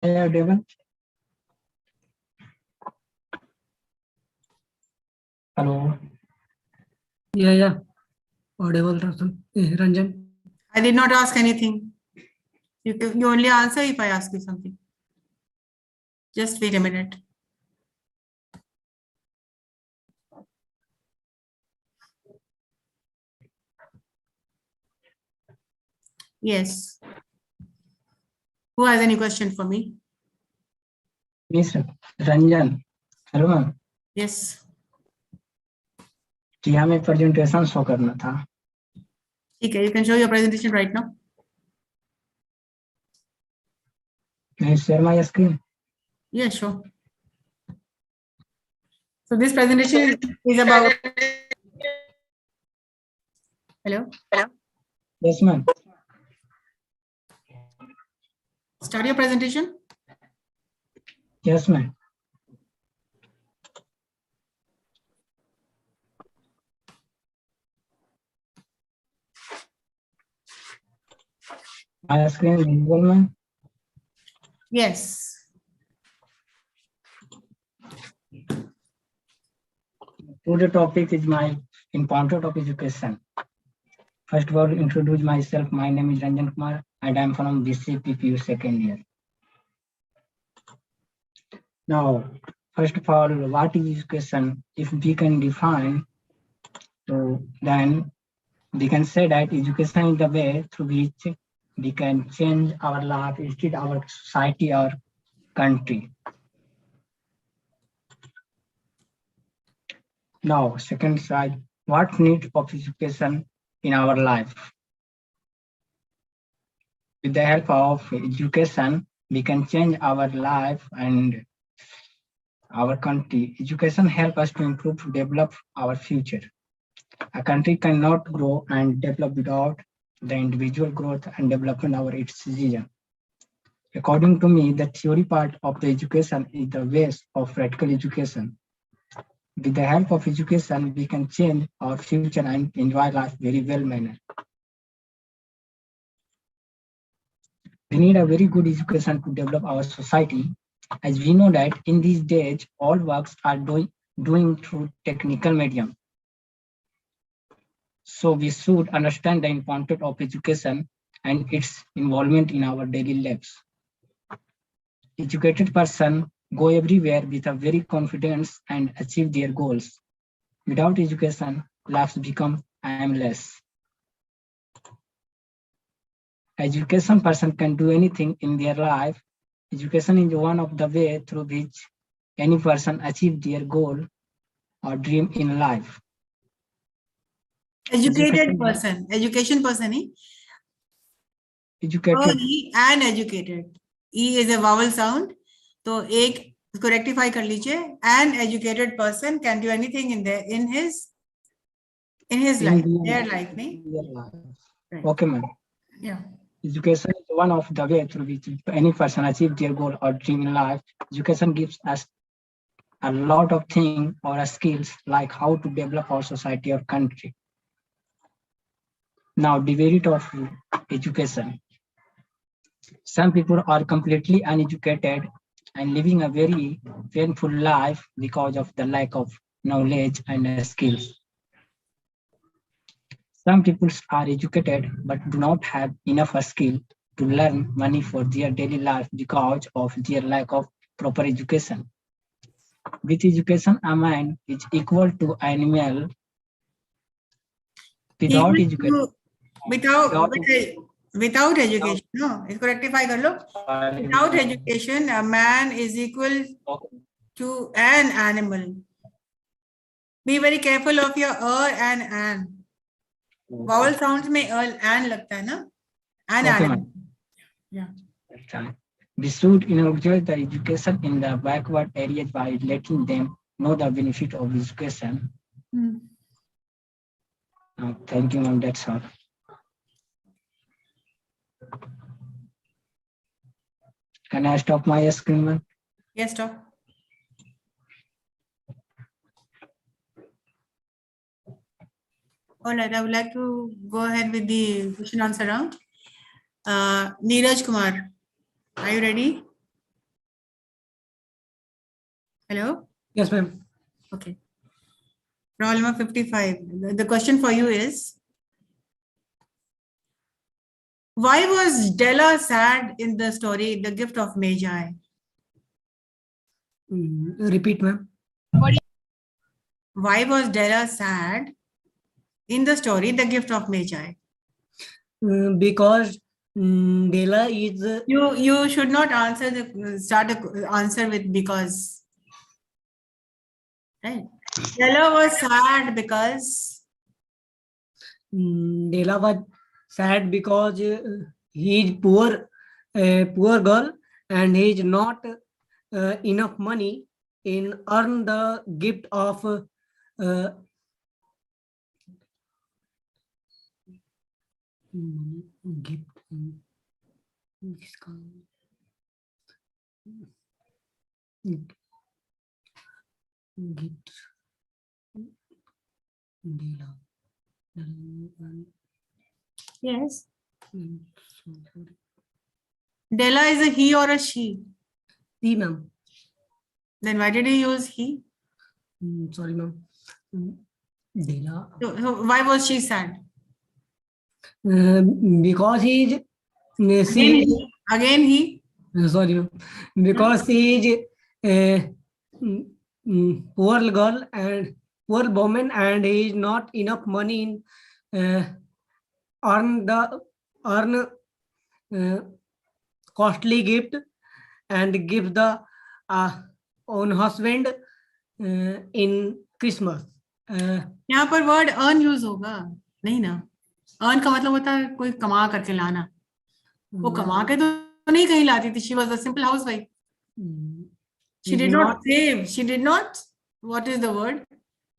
Devon? Hello. Yeah. Audible, Ranjan. I did not ask anything. You only answer if I ask you something. Just wait a minute. Yes. Who has any question for me? Miss Ranjan. Hello, ma'am. Yes. जी हमें presentation show करना था. Okay, you can show your presentation right now. Can you share my screen? Yeah, sure. So this presentation is about. Hello. Yes, ma'am. Start your presentation. Yes, ma'am. My screen is visible, ma'am. Yes. Today topic is my important of education. First of all, introduce myself. My name is Ranjan Kumar and I am from BCA PPU second year. Now, first of all, what is education? If we can define, so then we can say that education is the way through which we can change our life, instead our society or country. Now, second side, what needs of education in our life? With the help of education, we can change our life and our country. Education helps us to improve, to develop our future. A country cannot grow and develop without the individual growth and development of its citizen. According to me, the theory part of the education is the base of practical education. With the help of education, we can change our future and enjoy life very well manner. We need a very good education to develop our society, as we know that in these days, all works are doing through technical medium. So we should understand the importance of education and its involvement in our daily lives. Educated person go everywhere with a very confidence and achieve their goals. Without education, lives become aimless. Education person can do anything in their life. Education is one of the way through which any person achieve their goal or dream in life. Educated person. Education person. Educated. And educated. E is a vowel sound. So एक इसको rectify कर लीजिए. An educated person can do anything in his life. Their life, नहीं? Right. Okay, ma'am. Yeah. Education is one of the way through which any person achieve their goal or dream in life. Education gives us a lot of things or skills like how to develop our society or country. Now, demerit of education. Some people are completely uneducated and living a very painful life because of the lack of knowledge and skills. Some people are educated but do not have enough skill to learn money for their daily life because of their lack of proper education. With education, a man is equal to animal. Without education. Without education, no, it's rectify kar lo. Without education, a man is equal to an animal. Be very careful of your and an. Vowel sounds में an लगता है ना? An animal. Yeah. We should encourage the education in the backward areas by letting them know the benefit of education. Thank you, ma'am. That's all. Can I stop my screen, ma'am? Yes, stop. All right, I would like to go ahead with the question answer round. Neeraj Kumar, are you ready? Hello? Yes, ma'am. Okay. Roll number 55. The question for you is, why was Della sad in the story, The Gift of Magi? Repeat, ma'am. Why was Della sad in the story, The Gift of Magi? Because Dela is You should not answer start the answer with because. Right. Della was sad because Dela was sad because he is poor girl, and he is not enough money in earn the gift of gift. Gift. Dela. yes. Della is a he or a she. See, ma'am. Then why did he use he? Sorry, ma'am. Dela. So why was she sad? Because he is Again he. sorry, ma'am. Because he is a poor girl and poor woman, and he is not enough money in earn costly gift and give the own husband in Christmas. यहाँ पर word earn use होगा नहीं ना. Earn का मतलब होता है कोई कमा करके लाना. वो कमा के तो नहीं कहीं लाती थी. She was a simple housewife. She did not save. She did not. What is the word?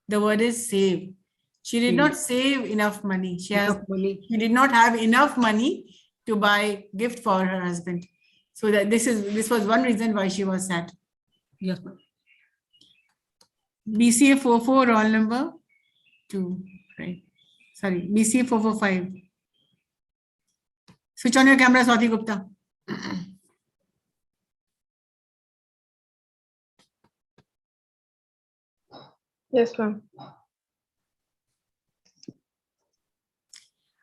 The word is save. She did not save enough money. She did not have enough money to buy gift for her husband. So that this was one reason why she was sad. Yes, ma'am. BCA 44 roll number 2, right? Sorry, BCA 445. Switch on your camera, Swati Gupta. Yes, ma'am.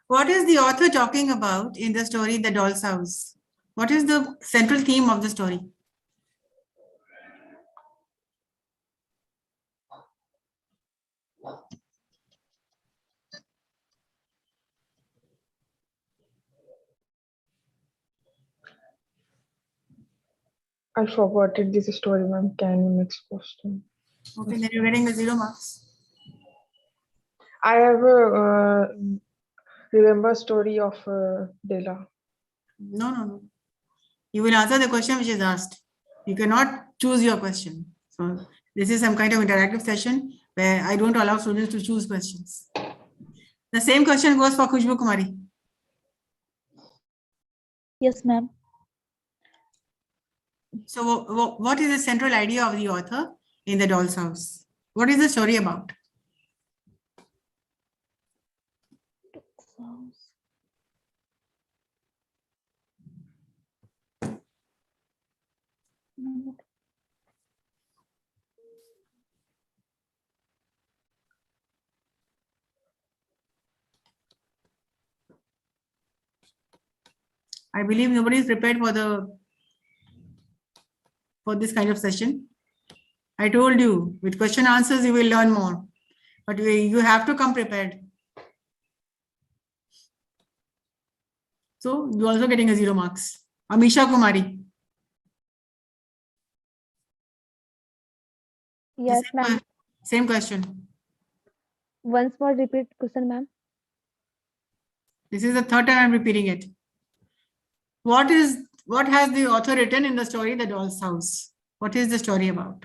What is the author talking about in the story The Doll's House? What is the central theme of the story? I forgot this story, ma'am. Can you next question? Okay, then you're getting the 0 marks. I have a remember story of Dela. No. You will answer the question which is asked. You cannot choose your question. So this is some kind of interactive session where I don't allow students to choose questions. The same question goes for Khushbu Kumari. Yes, ma'am. So what is the central idea of the author in The Doll's House? What is the story about? I believe nobody is prepared for this kind of session. I told you, with question answers, you will learn more. But you have to come prepared. So you're also getting a 0 marks. Amisha Kumari. Yes, ma'am. Same question. Once more repeat question, ma'am. This is the third time I'm repeating it. What has the author written in the story The Doll's House? What is the story about?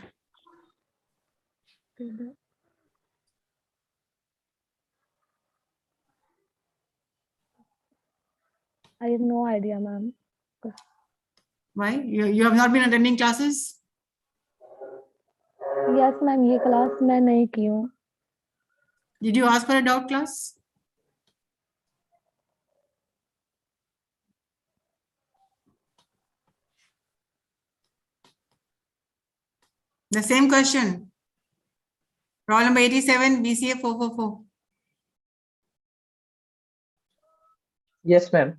I have no idea, ma'am. Why? You have not been attending classes? Yes, ma'am. ये class मैं नहीं की हूँ. Did you ask for a doubt class? The same question. Roll number 87, BCA 444. Yes, ma'am.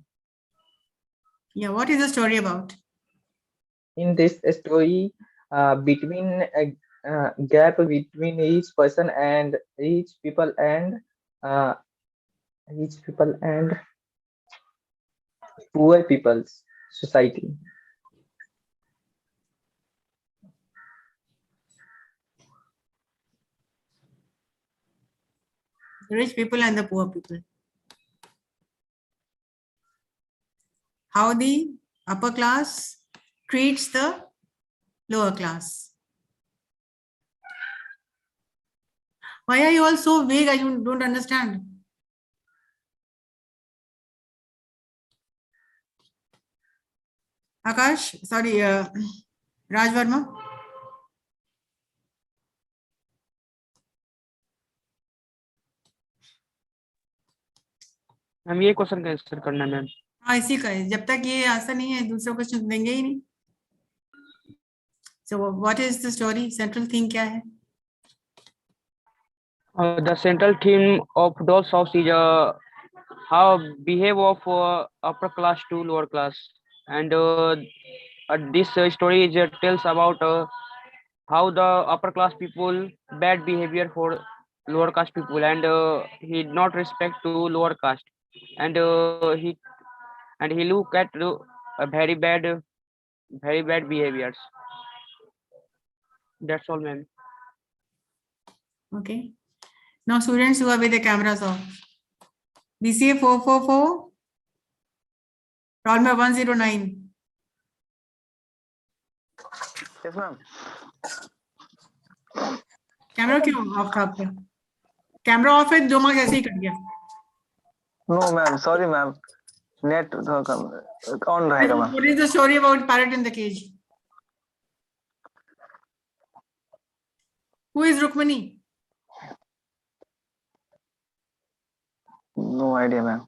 Yeah, what is the story about? In this story, between a gap between each person and each people and poor people's society. The rich people and the poor people. How the upper class treats the lower class. Why are you all so vague? I don't understand. Akash, sorry, Raj Verma. हम ये question का answer करना ma'am. हाँ इसी का है. जब तक ये आंसर नहीं है दूसरा क्वेश्चन देंगे ही नहीं. So what is the story? Central theme क्या है? The central theme of Doll's House is how behave of upper class to lower class, and this story is, tells about how the upper class people bad behavior for lower caste people, and he not respect to lower caste, and he look at very bad behaviors. That's all, ma'am. Okay. Now students who are with the cameras off. BCA 444, roll number 109. Yes, ma'am. Camera क्यों of था आपका? Camera off है, 2 marks ऐसे ही cut गया. No, ma'am. Sorry, ma'am. Net on रहेगा, ma'am. What is the story about parrot in the cage? Who is Rukmani? No idea, ma'am.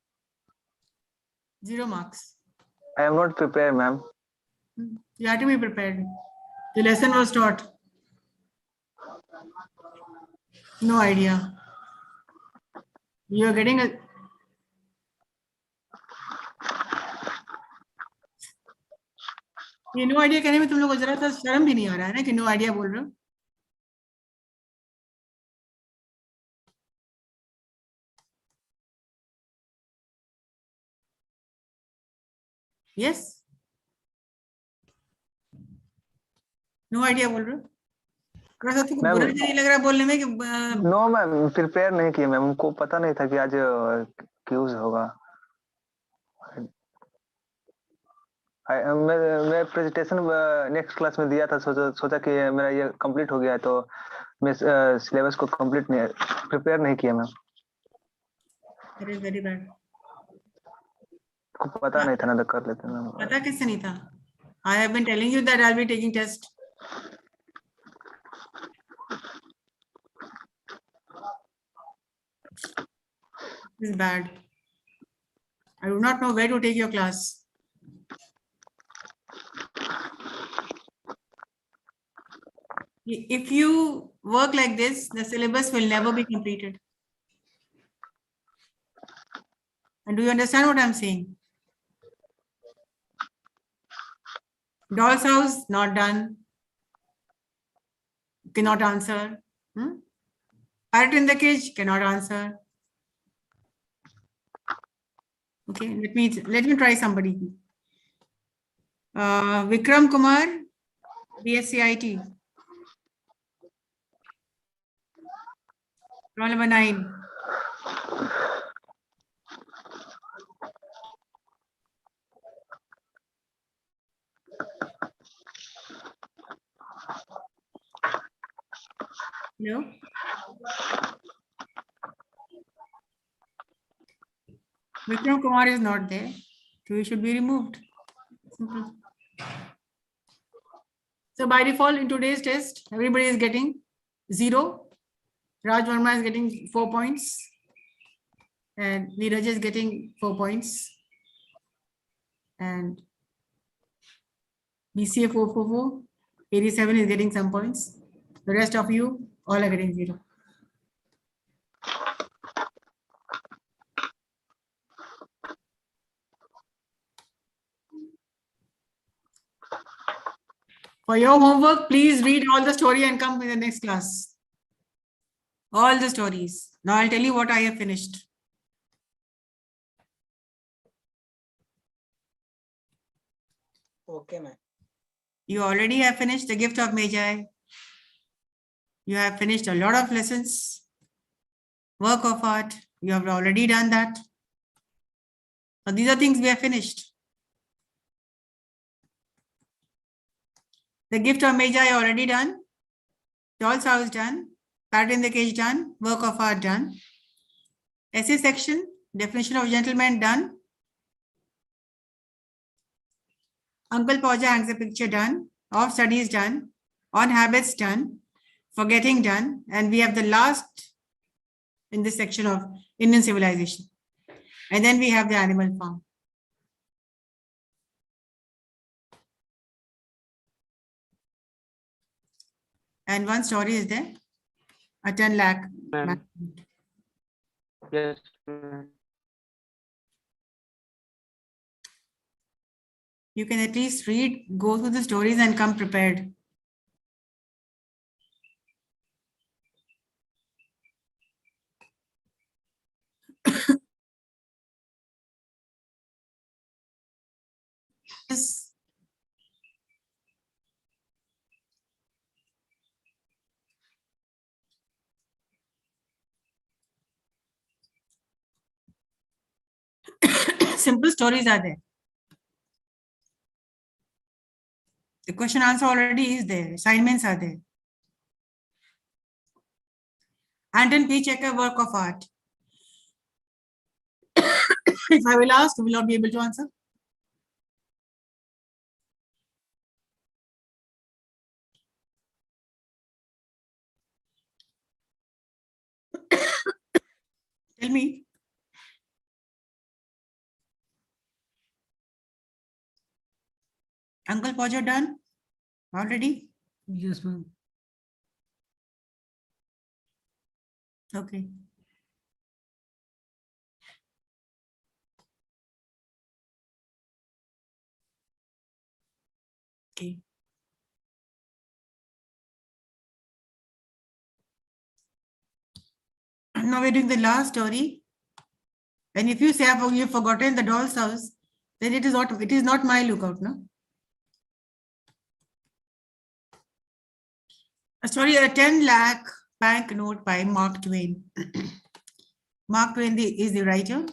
0 marks. I am not prepared, ma'am. You have to be prepared. The lesson was taught. No idea. You are getting a. ये no idea कहने में तुम लोग को जरा सा शर्म भी नहीं आ रहा है ना कि नो आइडिया बोल रहे हो. यस, नो आइडिया बोल रहे हो. थोड़ा सा तुमको बुरा नहीं लग रहा बोलने में कि नो मैम, प्रिपेयर नहीं किया मैम. उनको पता नहीं था कि आज क्यूज होगा. मैं प्रेजेंटेशन नेक्स्ट क्लास में दिया था. सोचा कि मेरा ये कंप्लीट हो गया है तो मैं सिलेबस को कंप्लीट नहीं प्रिपेयर नहीं किया ma'am. That is very bad. को पता नहीं था ना तो कर लेते मैम. पता किससे नहीं था? I have been telling you that I'll be taking test. This is bad. I do not know where to take your class. If you work like this, the syllabus will never be completed. And do you understand what I'm saying? Doll's house, not done. Cannot answer. Parrot in the cage, cannot answer. Okay, let me try somebody. Vikram Kumar, BSc-IT. Roll number 9. No. Vikram Kumar is not there, so he should be removed. Simple. So by default in today's test, everybody is getting 0. Raj Verma is getting 4 points. And Neeraj is getting 4 points. And BCA 444, 87 is getting some points. The rest of you all are getting 0. For your homework, please read all the story and come in the next class. All the stories. Now I'll tell you what I have finished. Okay, ma'am. You already have finished the gift of Magi. You have finished a lot of lessons. Work of art. You have already done that. So these are things we have finished. The gift of Magi already done. Doll's house done. Parrot in the cage done. Work of art done. Essay section. Definition of gentleman done. Uncle Pauja hangs a picture done. Off studies done. On habits done. Forgetting done. And we have the last in this section of Indian civilization. And then we have the animal farm. And one story is there. A 10 lakh. Ma'am. Yes, ma'am. You can at least read, go through the stories and come prepared. Yes. Simple stories are there. The question answer already is there. Assignments are there. Anton P. Checker, work of art. If I will ask, you will not be able to answer. Tell me. Uncle Pauja done already? Yes, ma'am. Okay. Okay. Now we're doing the last story. And if you say you've forgotten the doll's house, then it is not my lookout, no? A story, a 10 lakh bank note by Mark Twain. Mark Twain is the writer.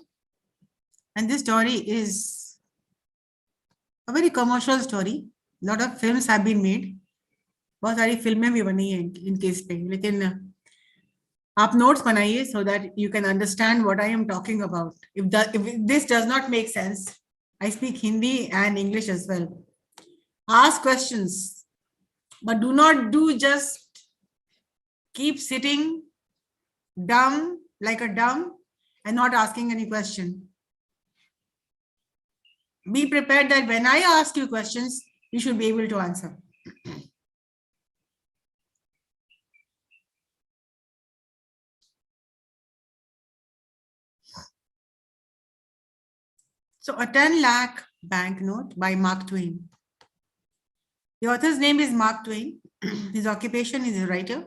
And this story is a very commercial story. A lot of films have been made. बहुत सारी फिल्में भी बनी हैं इनके इस पे, लेकिन आप notes बनाइए so that you can understand what I am talking about. If this does not make sense, I speak Hindi and English as well. Ask questions, but do not just keep sitting dumb like a dumb and not asking any question. Be prepared that when I ask you questions, you should be able to answer. So a 10 lakh banknote by Mark Twain. The author's name is Mark Twain. His occupation is a writer.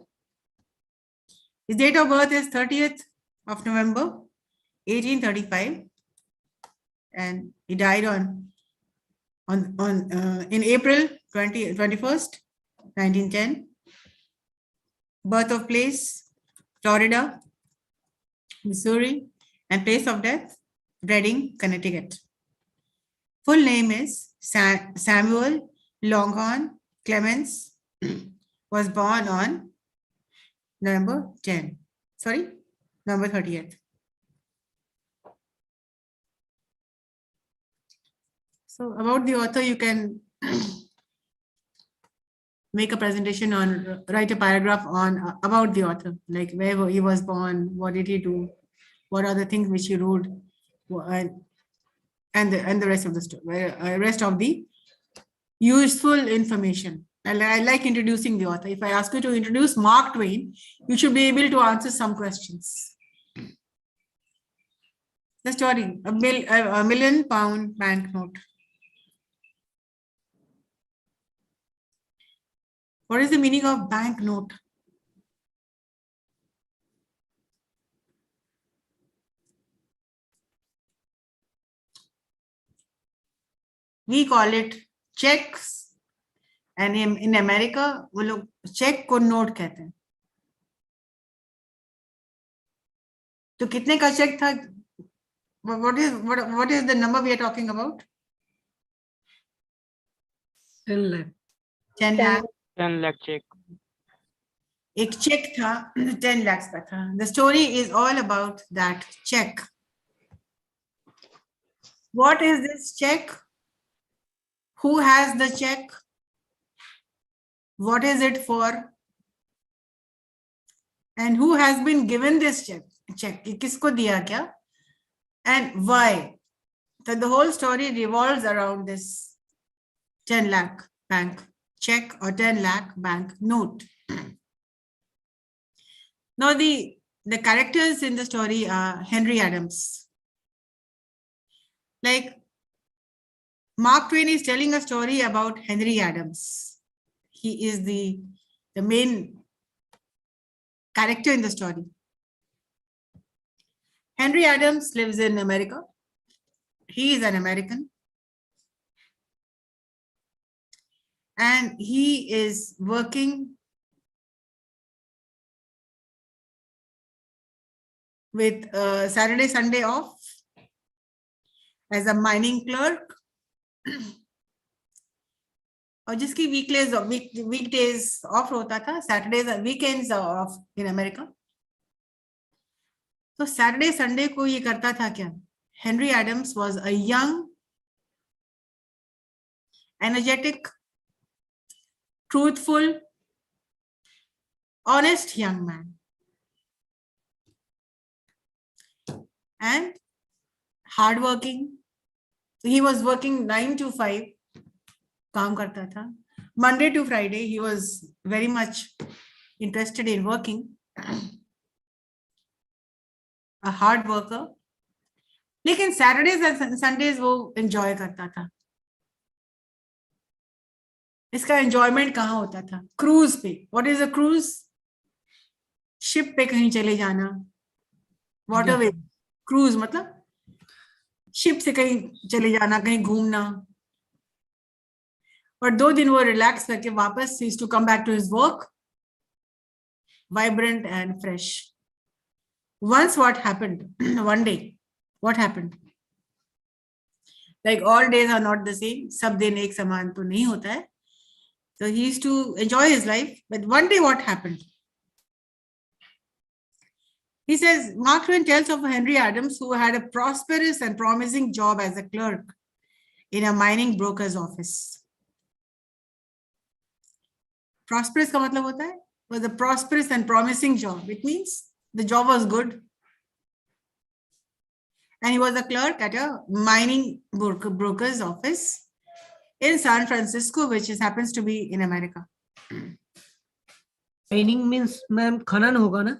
His date of birth is 30th of November, 1835. And he died in April 21st, 1910. Birth of place, Florida, Missouri, and place of death, Reading, Connecticut. Full name is Samuel Longhorn Clemens. Was born on November 30th. So about the author, you can make a presentation on, write a paragraph on about the author, like where he was born, what did he do, what are the things which he wrote, and the rest of the story, rest of the useful information. I like introducing the author. If I ask you to introduce Mark Twain, you should be able to answer some questions. The story, a £1 million banknote. What is the meaning of banknote? We call it checks, and in America, वो लोग check को note कहते हैं. तो कितने का check था? What is the number we are talking about? 10 lakh. 10 lakh. 10 lakh check. एक check था 10 lakhs का था. The story is all about that check. What is this check? Who has the check? What is it for? And who has been given this check? किसको दिया क्या? And why? So the whole story revolves around this 10 lakh bank check or 10 lakh bank note. Now the characters in the story are Henry Adams. Like Mark Twain is telling a story about Henry Adams. He is the main character in the story. Henry Adams lives in America. He is an American. And he is working with Saturday, Sunday off as a mining clerk. और जिसकी weekdays off होता था, Saturdays and weekends are off in America. तो Saturday, Sunday को ये करता था क्या? Henry Adams was a young, energetic, truthful, honest young man. And hardworking. He was working 9 to 5. काम करता था. Monday to Friday, he was very much interested in working. A hard worker. लेकिन Saturdays and Sundays वो enjoy करता था. इसका enjoyment कहाँ होता था? Cruise पे. What is a cruise? Ship पे कहीं चले जाना. Waterway. Cruise मतलब शिप से कहीं चले जाना, कहीं घूमना. और 2 दिन वो रिलैक्स करके वापस he used to come back to his work, vibrant and fresh. Once what happened? One day, what happened? Like all days are not the same. सब दिन एक समान तो नहीं होता है. So he used to enjoy his life. But one day what happened? He says, Mark Twain tells of Henry Adams who had a prosperous and promising job as a clerk in a mining broker's office. Prosperous का मतलब होता है was a prosperous and promising job. It means the job was good. And he was a clerk at a mining broker's office in San Francisco, which happens to be in America. Mining means ma'am खनन होगा ना?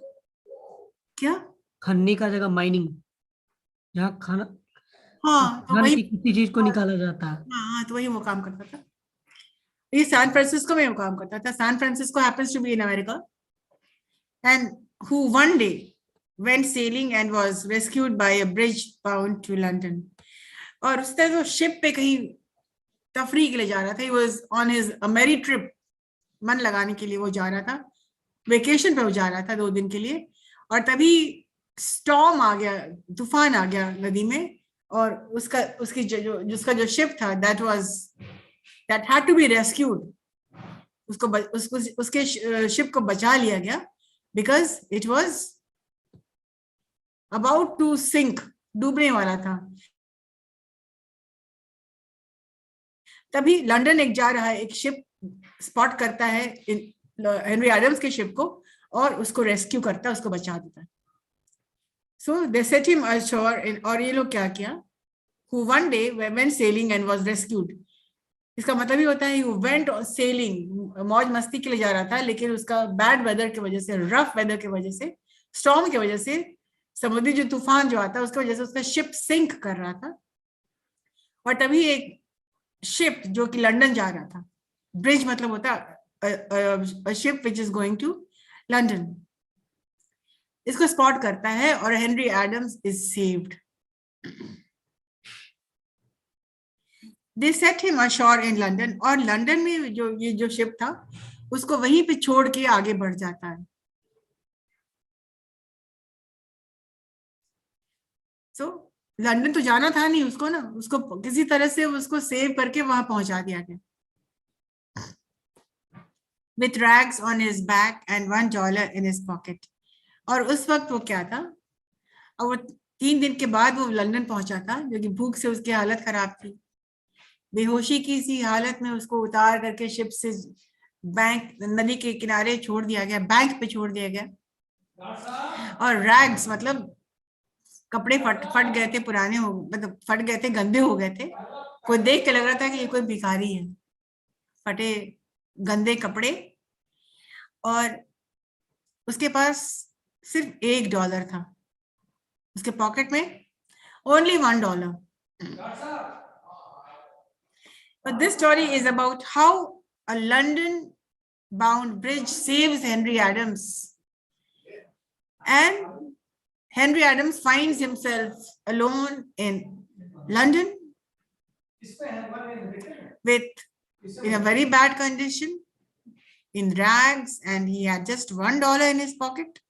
क्या? खनने का जगह mining. यहाँ खाना हाँ, तो वही किसी चीज को निकाला जाता है. हाँ, तो वही वो काम करता था. ये सैन फ्रांसिस्को में वो काम करता था. San Francisco happens to be in America, and who one day went sailing and was rescued by a bridge bound to London. और उस तरह वो शिप पे कहीं तफरीह के लिए जा रहा था. He was on his a merry trip. मन लगाने के लिए वो जा रहा था. वेकेशन पे वो जा रहा था 2 दिन के लिए. और तभी स्टॉर्म आ गया, तूफान आ गया नदी में. और जिसका जो शिप था that had to be rescued. उसके शिप को बचा लिया गया because it was about to sink, डूबने वाला था. तभी लंदन एक जा रहा है, एक शिप स्पॉट करता है हेनरी एडम्स के शिप को और उसको रेस्क्यू करता है, उसको बचा देता है. So they set him ashore और ये लोग क्या किया? Who one day went sailing and was rescued. इसका मतलब ही होता है यू वेंट सेलिंग, मौज मस्ती के लिए जा रहा था, लेकिन उसका बैड वेदर की वजह से, रफ वेदर की वजह से, स्टॉर्म की वजह से, समुद्री जो तूफान जो आता है उसकी वजह से उसका शिप सिंक कर रहा था। और तभी एक शिप जो कि लंदन जा रहा था, ब्रिज मतलब होता है ship which is going to London, इसको स्पॉट करता है और Henry Adams is saved. They set him ashore in London, और लंदन में जो ये जो शिप था उसको वहीं पे छोड़ के आगे बढ़ जाता है। So, लंदन तो जाना था नहीं उसको ना, उसको किसी तरह से उसको सेव करके वहां पहुंचा दिया गया। With rags on his back and $1 in his pocket. और उस वक्त वो क्या था, और वो 3 दिन के बाद वो लंदन पहुंचा था, जो कि भूख से उसकी हालत खराब थी। बेहोशी की सी हालत में उसको उतार करके शिप से बैंक नदी के किनारे छोड़ दिया गया, बैंक पे छोड़ दिया गया। और रैग्स मतलब कपड़े फट गए थे, पुराने हो मतलब फट गए थे, गंदे हो गए थे, कोई देख के लग रहा था कि ये कोई भिखारी है, फटे गंदे कपड़े, और उसके पास सिर्फ $1 था, उसके पॉकेट में only $1. But this story is about how a London-bound bridge saves Henry Adams. And Henry Adams finds himself alone in London in a very bad condition, in rags, and he had just $1 in his pocket.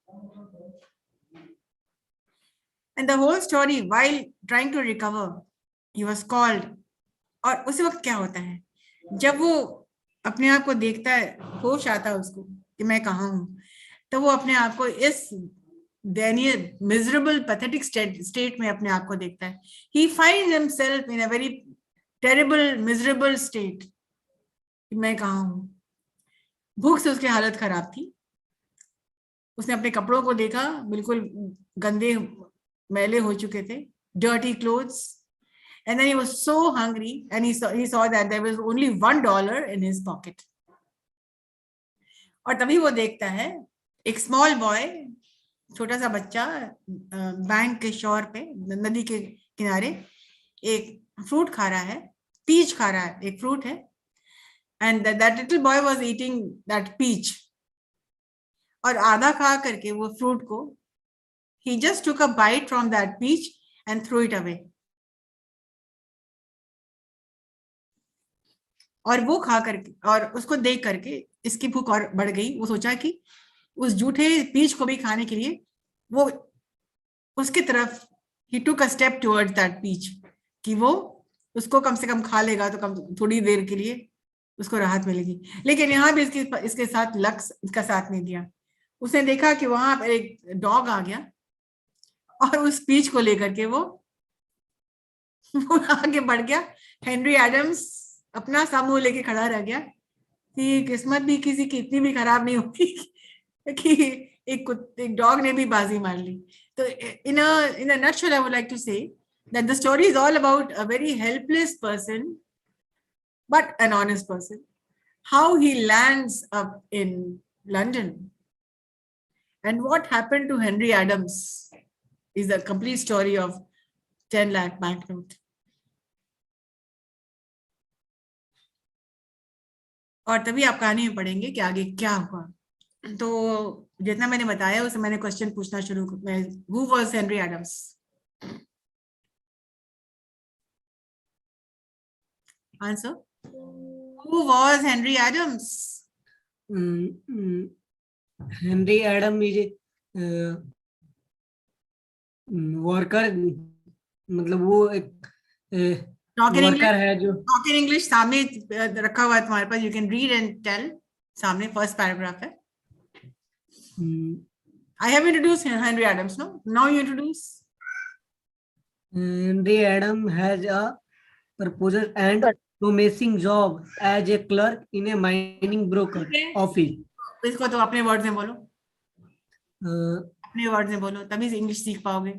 And the whole story, while trying to recover, he was called. और उस वक्त क्या होता है, जब वो अपने आप को देखता है, होश आता है उसको कि मैं कहाँ हूँ, तो वो अपने आप को इस दयनीय मिजरेबल पैथेटिक स्टेट में अपने आप को देखता है। He finds himself in a very terrible miserable state, मैं कहाँ हूँ। भूख से उसकी हालत खराब थी, उसने अपने कपड़ों को देखा, बिल्कुल गंदे मैले हो चुके थे, dirty clothes. And then he was so hungry, and he saw that there was only $1 in his pocket. और तभी वो देखता है एक स्मॉल बॉय, छोटा सा बच्चा, बैंक के शोर पे, नदी के किनारे एक फ्रूट खा रहा है, पीच खा रहा है, एक फ्रूट है, and that little boy was eating that peach. और आधा खा करके वो फ्रूट को, he just took a bite from that peach and threw it away. और वो खा करके और उसको देख करके इसकी भूख और बढ़ गई। वो सोचा कि उस जूठे पीच को भी खाने के लिए वो उसकी तरफ, he took a step towards that peach, कि वो उसको कम से कम खा लेगा तो कम थोड़ी देर के लिए उसको राहत मिलेगी। लेकिन यहाँ भी इसके साथ लक इसका साथ नहीं दिया। उसने देखा कि वहां पर एक डॉग आ गया और उस पीच को लेकर के वो आगे बढ़ गया। हेनरी एडम्स अपना समूह लेके खड़ा रह गया कि किस्मत भी किसी की इतनी भी खराब नहीं होती कि एक डॉग ने भी बाजी मार ली। तो in a nutshell, I would like to say that the story is all about a very helpless person, but an honest person. How he lands up in London and what happened to Henry Adams is the complete story of 10 lakh banknote. और तभी आप कहानी में पढ़ेंगे कि आगे क्या हुआ। तो जितना मैंने बताया उसे मैंने क्वेश्चन पूछना शुरू किया। Who was Henry Adams? Answer. Who was Henry Adams? Henry Adams is worker, मतलब वो एक वर्कर है जो टॉक इन इंग्लिश सामने रखा हुआ है तुम्हारे पास, you can read and tell. सामने फर्स्ट पैराग्राफ है। I have introduced Henry Adams, no? Now you introduce. Henry Adams has a proposed and promising job as a clerk in a mining broker office. इसको तो अपने word में बोलो, अपने word में बोलो, तभी इंग्लिश सीख पाओगे।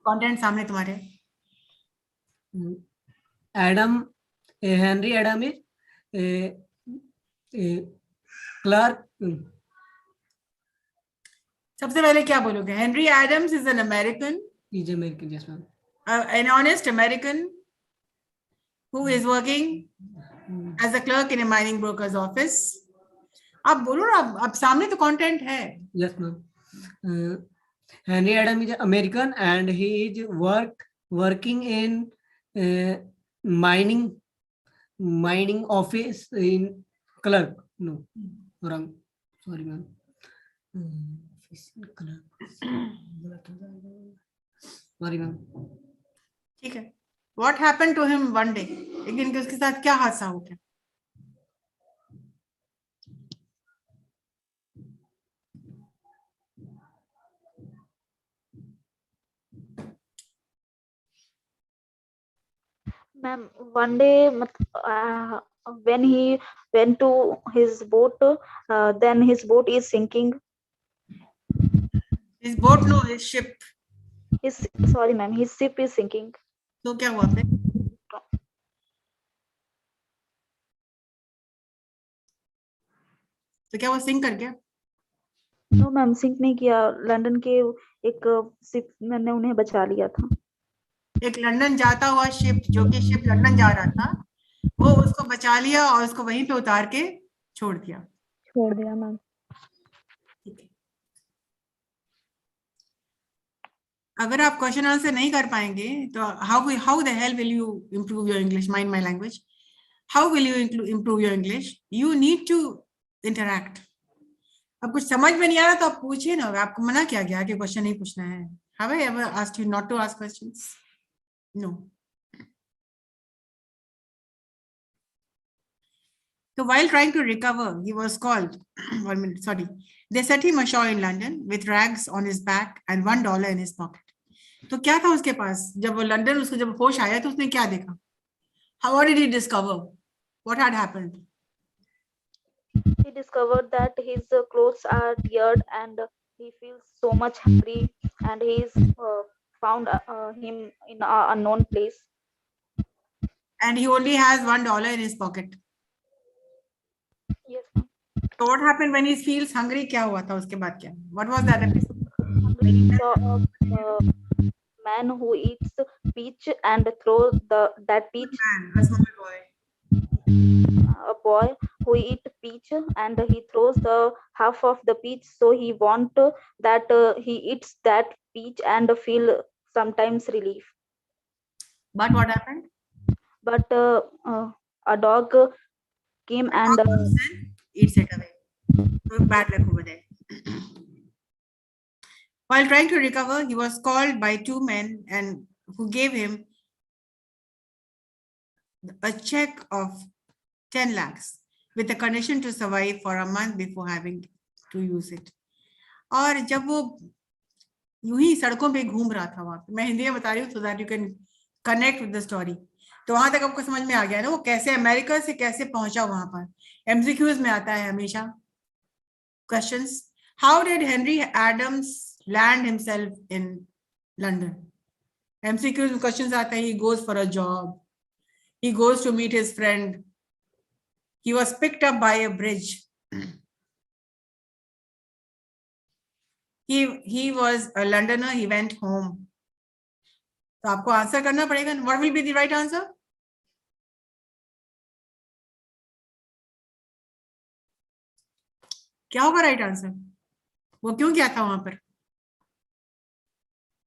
कंटेंट सामने तुम्हारे। Adam Henry Adam is clerk. सबसे पहले क्या बोलोगे? Henry Adams is an American, He's American, yes ma'am. an honest American who is working as a clerk in a mining broker's office. आप बोलो ना, अब सामने तो कंटेंट है. Yes ma'am. Henry Adam is American and he is working in mining office in clerk. No, wrong. Sorry ma'am. Sorry ma'am. ठीक है. What happened to him one day? एक दिन उसके साथ क्या हादसा हो गया? Ma'am, one day when he went to his boat, then his boat is sinking. His boat, no, his ship. Sorry ma'am, his ship is sinking. तो क्या हुआ फिर? तो क्या वो सिंक कर गया? नो मैम, सिंक नहीं किया. लंदन के एक शिप ने उन्हें बचा लिया था. एक लंदन जाता हुआ शिप, जो कि शिप लंदन जा रहा था, वो उसको बचा लिया और उसको वहीं पे उतार के छोड़ दिया मैम. अगर आप क्वेश्चन आंसर नहीं कर पाएंगे तो how the hell will you improve your English? Mind my language. How will you improve your English? You need to interact. अब कुछ समझ में नहीं आ रहा तो आप पूछिए ना. आपको मना किया गया कि क्वेश्चन नहीं पूछना है? Have I ever asked you not to ask questions? No. So while trying to recover, he was called. 1 minute, sorry. They set him ashore in London with rags on his back and $1 in his pocket. तो क्या था उसके पास? जब वो London, उसको जब होश आया तो उसने क्या देखा? How did he discover? What had happened? He discovered that his clothes are teared and he feels so much hungry, and he's found him in an unknown place. And he only has $1 in his pocket. Yes ma'am. So what happened when he feels hungry? क्या हुआ था उसके बाद क्या? What was that episode? Hungry, he saw a man who eats peach and throws that peach. Man, a small boy. A boy who eats peach and he throws the half of the peach, so he want that he eats that peach and feel sometimes relief. But what happened? But a dog came and eats it away. So bad luck over there. While trying to recover, he was called by 2 men and who gave him a check of 10 lakhs with a condition to survive for a month before having to use it. और जब वो यूं ही सड़कों पे घूम रहा था वहां पे, मैं हिंदी में बता रही हूँ so that you can connect with the story. तो वहां तक आपको समझ में आ गया ना वो कैसे अमेरिका से कैसे पहुंचा वहां पर. MCQs में आता है हमेशा questions. How did Henry Adams land himself in London? MCQs questions आता है. He goes for a job. He goes to meet his friend. He was picked up by a bridge. He was a Londoner. He went home. तो आपको answer करना पड़ेगा. What will be the right answer? क्या होगा right answer? वो क्यों गया था वहां पर?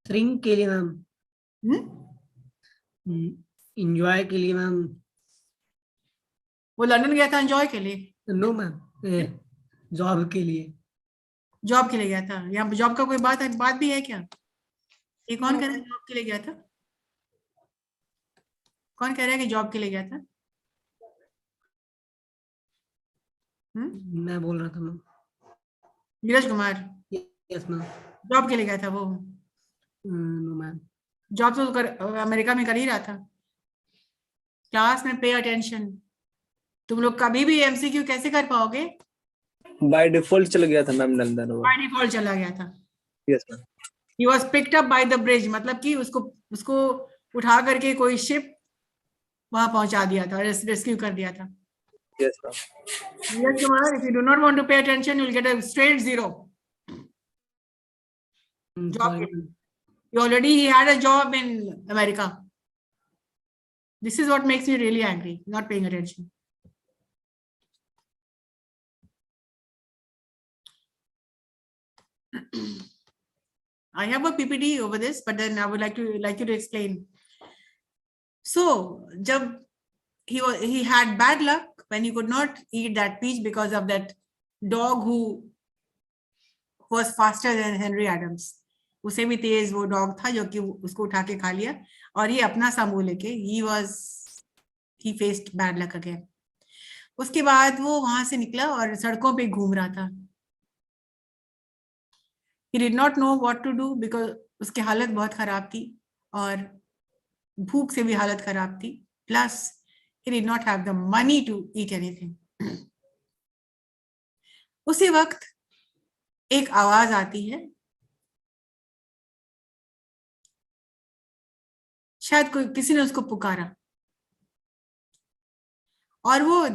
ड्रिंक के लिए मैम. एंजॉय के लिए मैम. वो लंदन गया था एंजॉय के लिए? नो मैम, जॉब के लिए. जॉब के लिए गया था. यहाँ जॉब का कोई बात भी है क्या? ये कौन कह रहा है जॉब के लिए गया था? कौन कह रहा है कि जॉब के लिए गया था? मैं बोल रहा था ma'am. Neeraj Kumar. Yes ma'am. Job के लिए गया था वो? No ma'am. जॉब तो अमेरिका में कर ही रहा था. क्लास में पे अटेंशन. तुम लोग कभी भी MCQ कैसे कर पाओगे? बाय डिफॉल्ट चला गया था मैम लंदन. बाय डिफॉल्ट चला गया था. Yes ma'am. He was picked up by the bridge, मतलब कि उसको उठा करके कोई शिप वहां पहुंचा दिया था, रेस्क्यू कर दिया था. Yes, ma'am. Yes, Kumar, if you do not want to pay attention, you'll get a straight 0. Job. He had a job in America. This is what makes me really angry, not paying attention. I have a PPT over this, but then I would like you to explain. So, jab he had bad luck when he could not eat that peach because of that dog who was faster than Henry Adams. उसे भी तेज वो dog था जो कि उसको उठा के खा लिया, और ये अपना सामू लेके he faced bad luck again. उसके बाद वो वहां से निकला और सड़कों पे घूम रहा था. He did not know what to do because उसकी हालत बहुत खराब थी और भूख से भी हालत खराब थी. Plus he did not have the money to eat anything. उसी वक्त एक आवाज आती है, शायद कोई किसी ने उसको पुकारा, और वो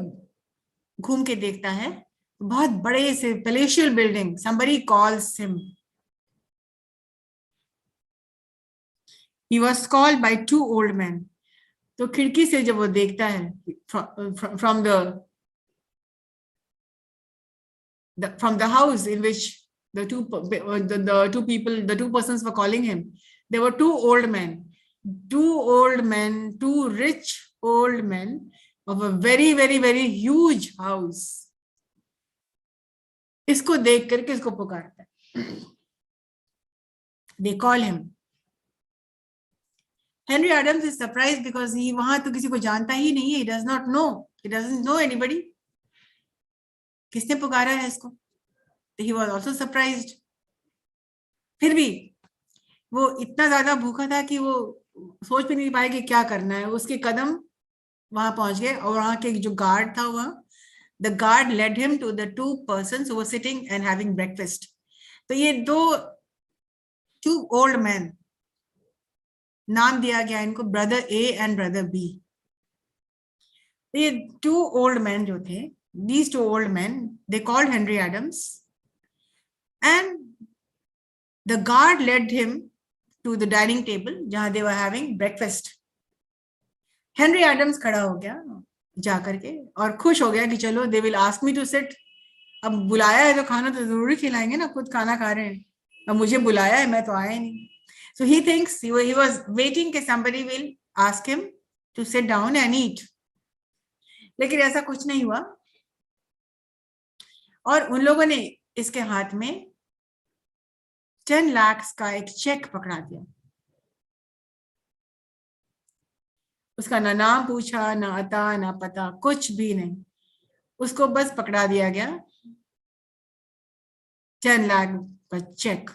घूम के देखता है बहुत बड़े से palatial building. Somebody calls him. He was called by 2 old men. तो खिड़की से जब वो देखता है from the house in which the two persons were calling him, there were 2 old men, 2 rich old men of a very, very, very huge house. इसको देख करके इसको पुकारता है. They call him. Henry Adams is surprised because he वहां तो किसी को जानता ही नहीं है. He does not know. He doesn't know anybody. किसने पुकारा है इसको? He was also surprised. फिर भी वो इतना ज्यादा भूखा था कि वो सोच भी नहीं पाया कि क्या करना है. उसके कदम वहां पहुंच गए और वहां के जो गार्ड था वहां, the guard led him to the 2 persons who were sitting and having breakfast. तो ये 2 old men, नाम दिया गया इनको brother A and brother B. ये 2 old men जो थे, these 2 old men, they called Henry Adams and the guard led him to the dining table जहां they were having breakfast. Henry Adams खड़ा हो गया जाकर के और खुश हो गया कि चलो they will ask me to sit. अब बुलाया है तो खाना तो जरूरी खिलाएंगे ना, खुद खाना खा रहे हैं, अब मुझे बुलाया है, मैं तो आया नहीं. So he thinks he was waiting that somebody will ask him to sit down and eat. लेकिन ऐसा कुछ नहीं हुआ और उन लोगों ने इसके हाथ में 10 लाख का एक चेक पकड़ा दिया. उसका ना नाम पूछा, ना अता, ना पता, कुछ भी नहीं. उसको बस पकड़ा दिया गया 10 लाख का check.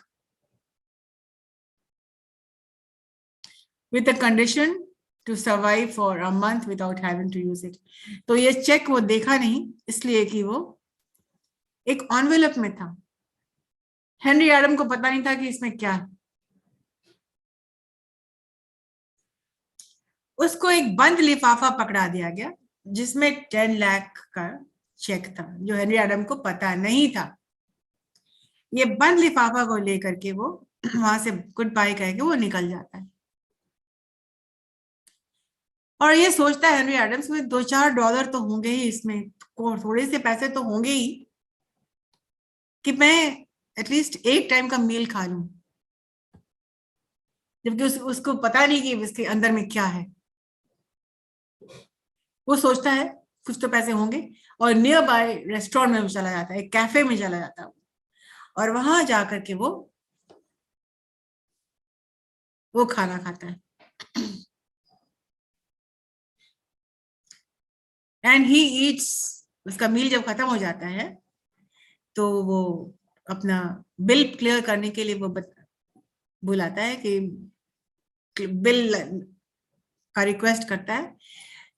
With a condition to survive for a month without having to use it. तो ये चेक वो देखा नहीं इसलिए कि वो एक एनवेलप में था. हेनरी एडम को पता नहीं था कि इसमें क्या है. उसको एक बंद लिफाफा पकड़ा दिया गया जिसमें 10 लाख का चेक था जो हेनरी एडम को पता नहीं था. ये बंद लिफाफा को लेकर के वो वहां से गुड बाय करके वो निकल जाता है और ये सोचता है हेनरी एडम्स में $2-4 तो होंगे ही, इसमें थोड़े से पैसे तो होंगे ही कि मैं एटलीस्ट एक टाइम का मील खा लूं, जबकि उसको पता नहीं कि इसके अंदर में क्या है. वो सोचता है कुछ तो पैसे होंगे और नियर बाय रेस्टोरेंट में चला जाता है, एक कैफे में चला जाता है और वहां जाकर के वो खाना खाता है. And he eats. उसका मील जब खत्म हो जाता है तो वो अपना बिल क्लियर करने के लिए वो बुलाता है कि बिल का रिक्वेस्ट करता है.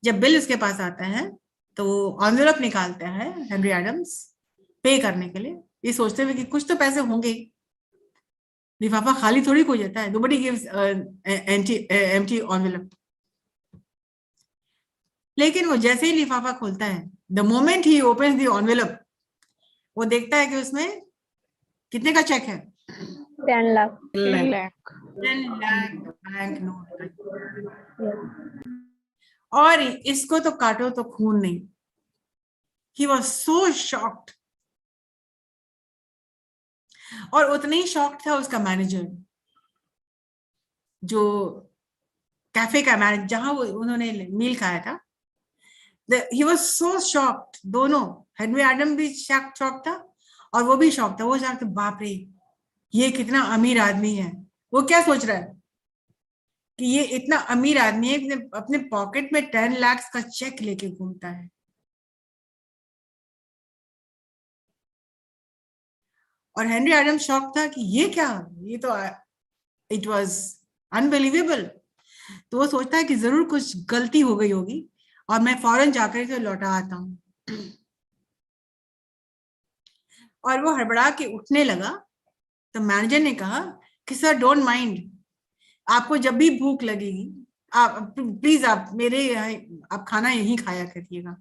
जब बिल उसके पास आता है तो वो एनवेलप निकालता है हेनरी एडम्स पे करने के लिए, ये सोचते हुए कि कुछ तो पैसे होंगे. लिफाफा खाली थोड़ी हो जाता है. Nobody gives empty envelope. लेकिन वो जैसे ही लिफाफा खोलता है, the moment he opens the envelope, वो देखता है कि उसमें कितने का चेक है? 10 lakh. 10 lakh bank note. और इसको तो काटो तो खून नहीं। He was so shocked. और उतने ही शॉक्ड था उसका मैनेजर, जो कैफे का मैनेजर जहां वो उन्होंने मील खाया था। He was so shocked. दोनों, हेनरी एडम भी शॉक था और वो भी शॉक था। वो शॉक था, बाप रे ये कितना अमीर आदमी है। वो क्या सोच रहा है कि ये इतना अमीर आदमी है, अपने पॉकेट में 10 लाख का चेक लेके घूमता है। और हेनरी एडम शॉक था कि ये क्या, ये तो इट वाज अनबिलीवेबल। तो वो सोचता है कि जरूर कुछ गलती हो गई होगी और मैं फौरन जाकर इसे लौटा आता हूं। और वो हड़बड़ा के उठने लगा तो मैनेजर ने कहा कि सर डोंट माइंड, आपको जब भी भूख लगेगी आप प्लीज आप मेरे यहाँ आप खाना यहीं खाया करिएगा।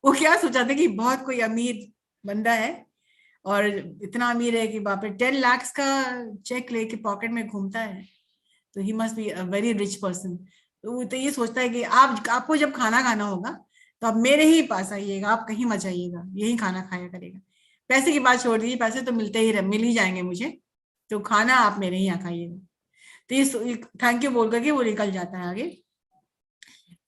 वो क्या सोचा था कि बहुत कोई अमीर बंदा है और इतना अमीर है कि बाप रे 10 लाख का चेक लेके पॉकेट में घूमता है, तो he must be a very rich person. तो वो तो ये सोचता है कि आपको जब खाना खाना होगा तो आप मेरे ही पास आइएगा, आप कहीं मत जाइएगा, यही खाना खाया करेगा। पैसे की बात छोड़ दीजिए, पैसे तो मिल ही जाएंगे मुझे, तो खाना आप मेरे ही यहाँ खाइएगा। तो ये थैंक यू बोल करके वो निकल जाता है आगे।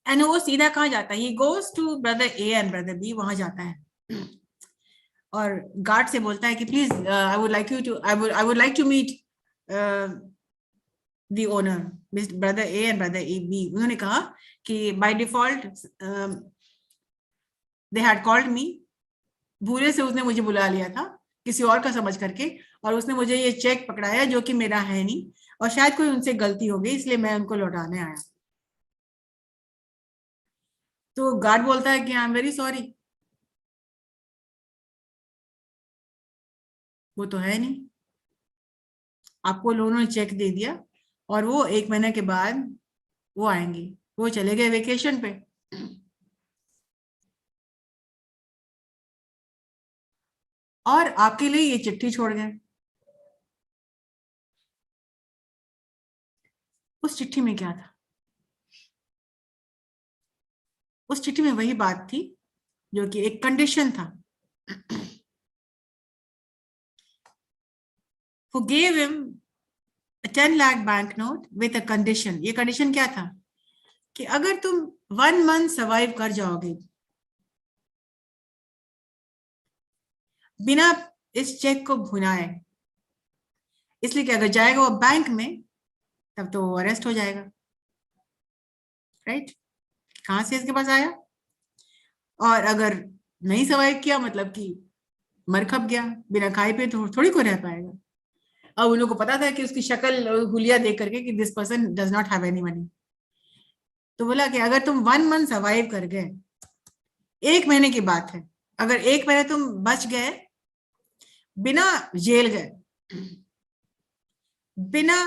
एंड वो सीधा कहाँ जाता है? He goes to brother A and brother B, वहां जाता है और गार्ड से बोलता है कि please I would like to meet the owner, brother A and brother A B. उन्होंने कहा कि by default they had called me, भूले से उसने मुझे बुला लिया था किसी और का समझ करके, और उसने मुझे ये चेक पकड़ाया जो कि मेरा है नहीं, और शायद कोई उनसे गलती हो गई इसलिए मैं उनको लौटाने आया। तो गार्ड बोलता है कि आई एम वेरी सॉरी, वो तो है नहीं, आपको उन्होंने चेक दे दिया और वो 1 महीने के बाद वो आएंगे। वो चले गए वेकेशन पे। और आपके लिए ये चिट्ठी छोड़ गए। उस चिट्ठी में क्या था? उस चिट्ठी में वही बात थी जो कि एक कंडीशन था। Who gave him a 10 lakh bank note with a condition. ये कंडीशन क्या था कि अगर तुम 1 मंथ सर्वाइव कर जाओगे बिना इस चेक को भुनाए, इसलिए कि अगर जाएगा वो बैंक में तब तो वो अरेस्ट हो जाएगा, राइट? कहां से इसके पास आया? और अगर नहीं सर्वाइव किया मतलब कि मर खप गया, बिना खाए पे तो थोड़ी को रह पाएगा। अब उन लोगों को पता था कि उसकी शक्ल हुलिया देख करके कि this person does not have any money. तो बोला कि अगर तुम 1 मंथ सर्वाइव कर गए, 1 महीने की बात है, अगर 1 महीने तुम बच गए बिना जेल गए, बिना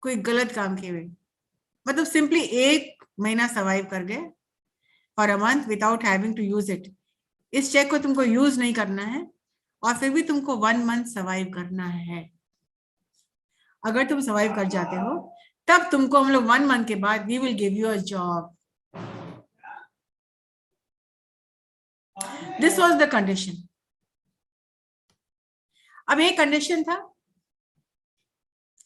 कोई गलत काम किए हुए, मतलब सिंपली 1 महीना सर्वाइव कर गए for a month without having to use it. इस चेक को तुमको यूज नहीं करना है और फिर भी तुमको 1 मंथ सर्वाइव करना है। अगर तुम सर्वाइव कर जाते हो तब तुमको हम लोग 1 मंथ के बाद we will give you a job. This was the condition. अब एक कंडीशन था,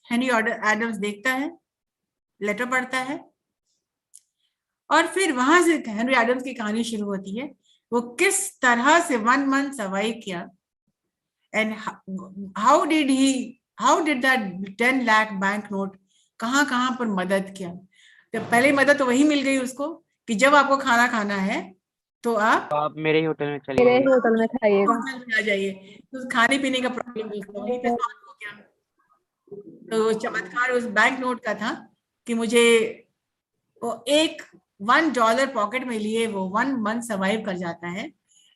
हेनरी एडम्स देखता है, लेटर पढ़ता है, और फिर वहां से हेनरी एडम्स की कहानी शुरू होती है। वो किस तरह से 1 मंथ सर्वाइव किया and how did that 10 lakh bank note कहां कहां पर मदद किया। तो पहले मदद तो वही मिल गई उसको कि जब आपको खाना खाना है तो आप मेरे ही होटल में मेरे चलिए। ही होटल में खाइएगा। होटल में आ जाइए। तो खाने पीने का प्रॉब्लम उसका वहीं पे सॉल्व हो गया। तो चमत्कार उस बैंक नोट का था कि मुझे वो $1 पॉकेट में लिए वो 1 मंथ सर्वाइव कर जाता है।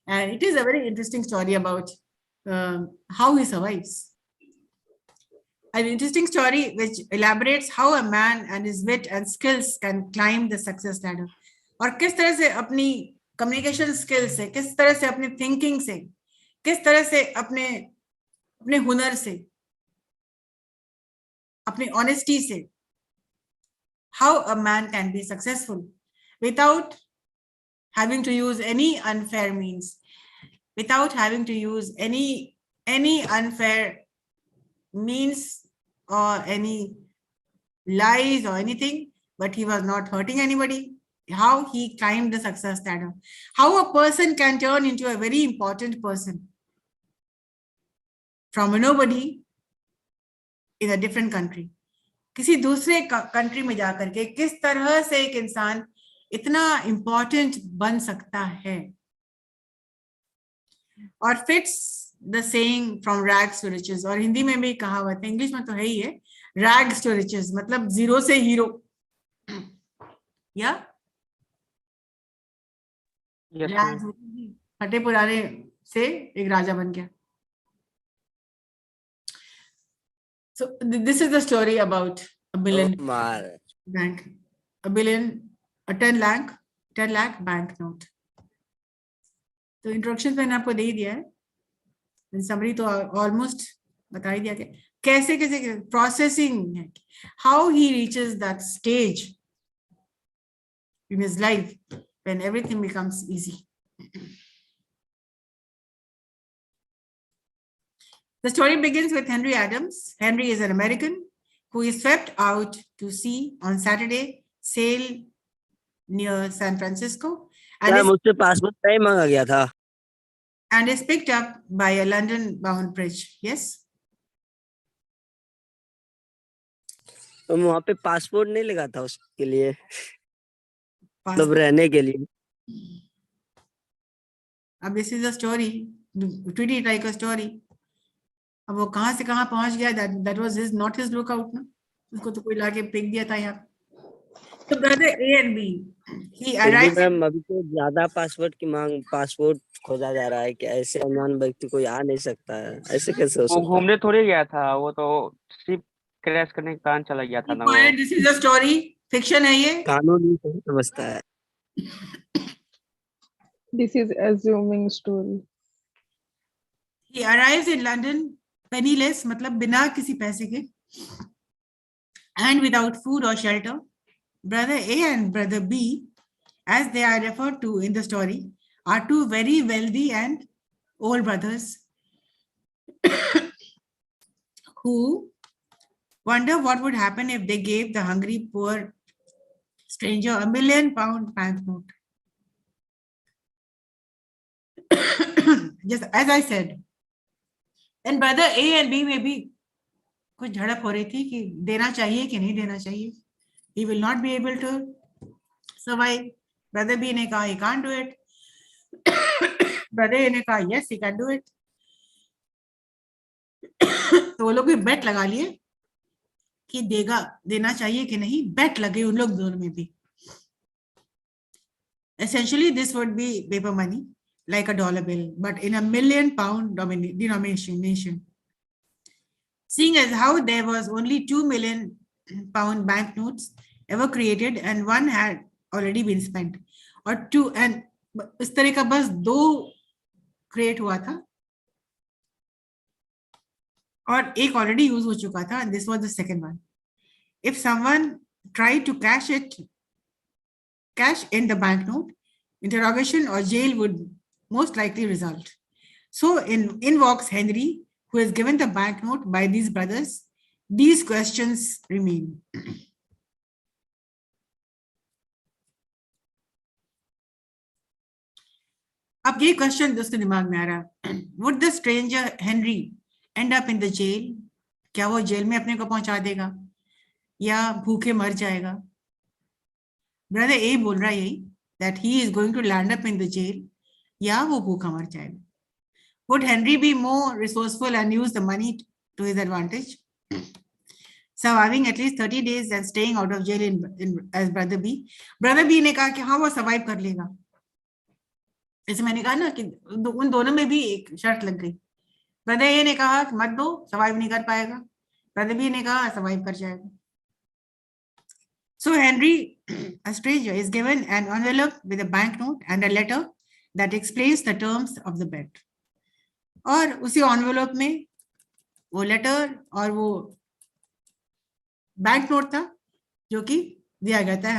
And it is a very interesting story about how he survives. An interesting story which elaborates how a man and his wit and skills can climb the success ladder. और किस तरह से अपनी communication skill से, किस तरह से अपनी थिंकिंग से, किस तरह से अपने अपने हुनर से, अपनी ऑनेस्टी से, how a man can be successful without having to use any unfair means, without having to use any unfair means or any lies or anything, but he was not hurting anybody. How he climbed the success ladder, how a person can turn into a very important person from a nobody in a different country. किसी दूसरे country में जाकर के किस तरह से एक इंसान इतना इम्पोर्टेंट बन सकता है. और fits the saying from rags to riches, और हिंदी में भी कहावत है, इंग्लिश में तो है ही है, रैग्स टू रिचेस मतलब जीरो से हीरो. या फटे पुराने से एक राजा बन गया. So this is the story about a billion bank, a 10 lakh bank note. तो इंट्रोडक्शन मैंने आपको दे ही दिया है, समरी तो ऑलमोस्ट बता ही दिया कि कैसे कैसे प्रोसेसिंग है, how he reaches that stage in his life when everything becomes easy. The story begins with Henry Adams. Henry is an American who is swept out to sea on Saturday, sail near San Francisco, and मुझसे passport नहीं मांगा गया था. And is picked up by a London-bound bridge. Yes. तो वहाँ पे passport नहीं लगा था उसके लिए, मतलब रहने के लिए. अब this is a story. Treat it like a story. अब वो कहाँ से कहाँ पहुंच गया, that was not his lookout ना, उसको तो कोई लाके फेंक दिया था यहाँ. तो brother A and B, he arrives. अभी तो ज्यादा पासपोर्ट खोजा जा रहा है कि ऐसे अनजान व्यक्ति कोई आ नहीं सकता है, ऐसे कैसे हो सकता है? घूमने थोड़ी गया था, वो तो शिप क्रैश करने के कारण चला गया था ना वो. This is a story, fiction है ये. कानून नहीं समझता है. This is assuming story. He arrives in London penniless, मतलब बिना किसी पैसे के, and without food or shelter. Brother A and brother B, as they are referred to in the story, are two very wealthy and old brothers who wonder what would happen if they gave the hungry poor stranger £1 million banknote. Just as I said, and brother A and B में भी कुछ झड़प हो रही थी कि देना चाहिए कि नहीं देना चाहिए. He will not be able to survive. Brother B ने कहा he can't do it. Brother A ने कहा yes he can do it. तो वो लोग भी बेट लगा लिए कि देना चाहिए कि नहीं. बेट लगे उन लोग दोनों में भी. Essentially this would be paper money, like a dollar bill, but in £1 million denomination. Seeing as how there was only £2 million banknotes ever created and one had already been spent, or two, and इस तरह का बस 2 create हुआ था और एक already use हो चुका था, and this was the second one. If someone tried to cash in the banknote, interrogation or jail would most likely result. So in walks Henry, who is given the banknote by these brothers. These questions remain. अब ये question दोस्तों दिमाग में आ रहा है. Would the stranger Henry end up in the jail? क्या वो jail में अपने को पहुंचा देगा या भूखे मर जाएगा? ब्रदर ए बोल रहा है यही, that he is going to land up in the jail, या वो भूखा मर जाएगा. Would Henry be more resourceful and use the money to his advantage, surviving at least 30 days and staying out of jail as brother B? Brother B ने कहा कि हाँ वो survive कर लेगा. जैसे मैंने कहा ना कि उन दोनों में भी एक शर्त लग गई. ब्रदर ए ने कहा मत दो, सर्वाइव नहीं कर पाएगा. ब्रदर बी ने कहा सर्वाइव कर जाएगा. So Henry, a stranger, is given an envelope with a banknote and a letter that explains the terms of the bet. और उसी envelope में वो letter और वो banknote था जो कि दिया गया था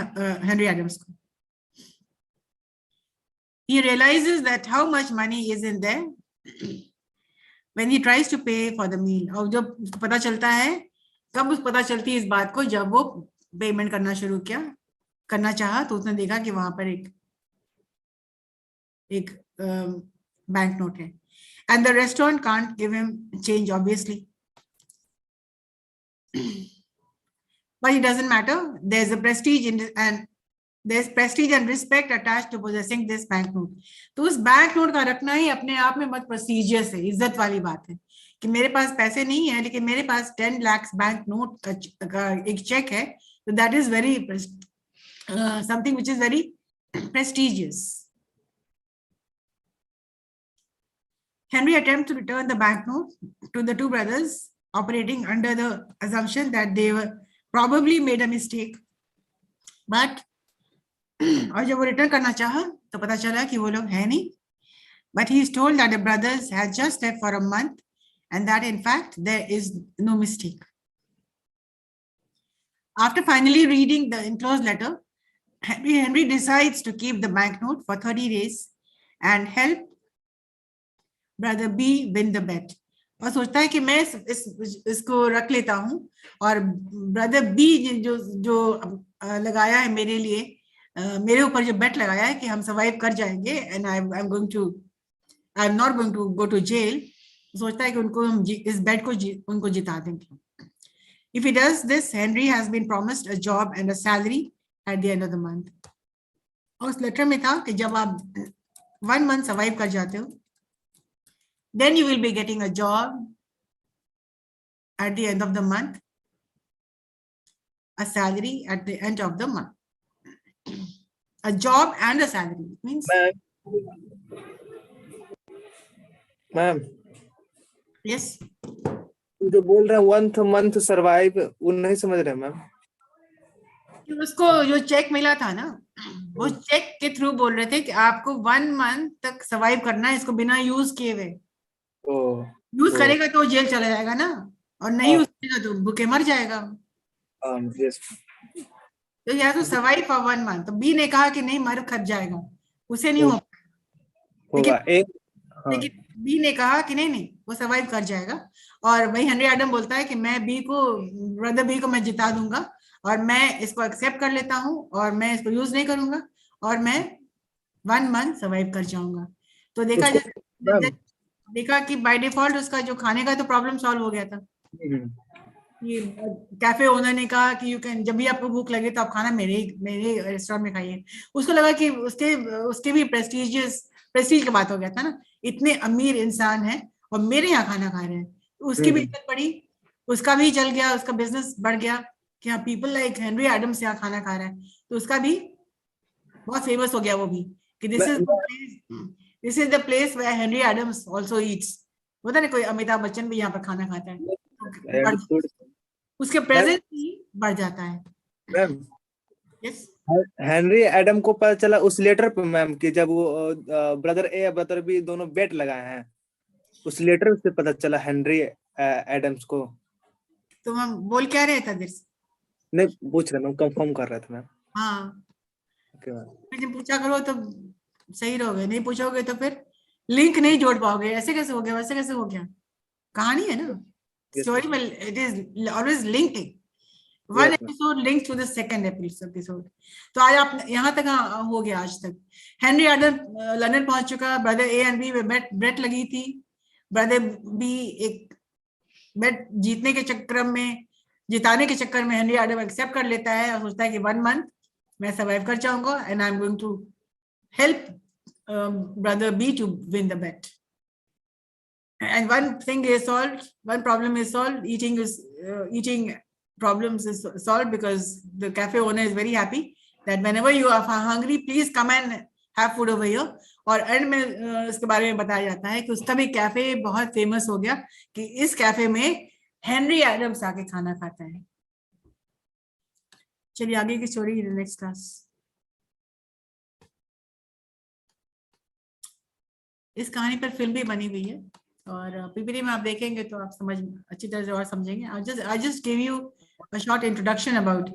Henry Adams को. He realizes that how much money is in there when he tries to pay for the meal. और जब उसको पता चलता है, कब उसको पता चलती है इस बात को, जब वो पेमेंट करना चाहा तो उसने देखा कि वहां पर एक बैंक नोट है. And the restaurant can't give him change, obviously. But it doesn't matter. There's a prestige and respect attached to possessing this banknote. तो उस बैंक नोट का रखना ही अपने आप में बहुत prestigious है, इज्जत वाली बात है कि मेरे पास पैसे नहीं है लेकिन मेरे पास 10 लाख बैंक नोट का एक चेक है. So that is very something which is very prestigious. Henry attempts to return the banknote to the two brothers, operating under the assumption that they were probably made a mistake. But और जब वो return करना चाहा तो पता चला कि वो लोग है नहीं. But he is told that the brothers had just left for a month and that in fact there is no mistake. After finally reading the enclosed letter, Henry decides to keep the banknote for 30 days and help brother B win the bet. और सोचता है कि मैं इसको रख लेता हूं और ब्रदर बी जो लगाया है मेरे लिए, मेरे ऊपर जो बेट लगाया है कि हम सर्वाइव कर जाएंगे and I am not going to go to jail, सोचता है कि उनको हम इस बेट को उनको जिता देंगे. If he does this, Henry has been promised a job and a salary at the end of the month. और उस लेटर में था कि जब आप 1 month सर्वाइव कर जाते हो, then you will be getting a job at the end of the month, a salary at the end of the month. A job and a salary. It means. Ma'am. Yes. जो बोल रहे हैं 1 month survive, वो नहीं समझ रहे ma'am. उसको जो चेक मिला था ना, वो चेक के थ्रू बोल रहे थे कि आपको 1 month तक सर्वाइव करना है इसको बिना यूज किए हुए. यूज करेगा तो जेल चला जाएगा ना, और नहीं यूज करेगा तो भूखे मर जाएगा. तो यह तो सर्वाइव फॉर 1 month. तो बी ने कहा कि नहीं, मर खप जाएगा, उसे नहीं होगा. लेकिन बी ने कहा कि नहीं वो सर्वाइव कर जाएगा. और वही हेनरी एडम बोलता है कि मैं ब्रदर बी को मैं जिता दूंगा और मैं इसको एक्सेप्ट कर लेता हूं और मैं इसको यूज नहीं करूंगा और मैं 1 month सर्वाइव कर जाऊंगा. तो देखा कि बाय डिफॉल्ट उसका जो खाने का तो प्रॉब्लम सॉल्व हो गया था. कैफे ओनर ने कहा कि यू कैन, जब भी आपको भूख लगे तो आप खाना मेरे रेस्टोरेंट में खाइए. उसको लगा कि उसके भी प्रेस्टीज की बात हो गया था ना, इतने अमीर इंसान है और मेरे यहाँ खाना खा रहे हैं. उसकी भी इज्जत बढ़ी, उसका भी चल गया, उसका बिजनेस बढ़ गया कि हाँ पीपल लाइक हेनरी एडम्स यहाँ खाना खा रहा है. तो उसका भी बहुत फेमस हो गया वो भी कि this is the place where Henry Adams also eats. होता ना, कोई अमिताभ बच्चन भी यहाँ पर खाना खाता है, उसके प्रेजेंस ही बढ़ जाता है. यस. हेनरी एडम को पता चला उस लेटर पे मैम कि जब वो ब्रदर ए ब्रदर बी दोनों बेट लगाए हैं, उस लेटर से पता चला हेनरी एडम्स को. तो हम बोल क्या रहे थे? नहीं पूछ रहे, मैं कंफर्म कर रहा था मैम. हाँ ओके मैम. जब पूछा करो तो सही रहोगे, नहीं पूछोगे तो फिर लिंक नहीं जोड़ पाओगे. ऐसे कैसे हो गया, वैसे कैसे हो गया, कहानी है ना, स्टोरी में it is always linking. One episode linked to the second episode. तो आज आप यहाँ तक हो गया. आज तक हेनरी एडम लंदन पहुंच चुका. ब्रदर ए एंड बी में बेट लगी थी. ब्रदर बी एक बेट जीतने के चक्कर में हेनरी एडम एक्सेप्ट कर लेता है और सोचता है कि 1 month मैं सर्वाइव कर जाऊंगा and I am going to help brother B to win the bet. And one thing is solved, one problem is solved. Eating problems is solved because the cafe owner is very happy that whenever you are hungry, please come and have food over here. और and में इसके बारे में बताया जाता है कि उसका भी कैफे बहुत फेमस हो गया कि इस कैफे में हेनरी एडम्स आके खाना खाता है. चलिए आगे की स्टोरी नेक्स्ट क्लास। इस कहानी पर फिल्म भी बनी हुई है और पीपीटी में आप देखेंगे तो आप समझ अच्छी तरह से और समझेंगे। I just give you a short introduction about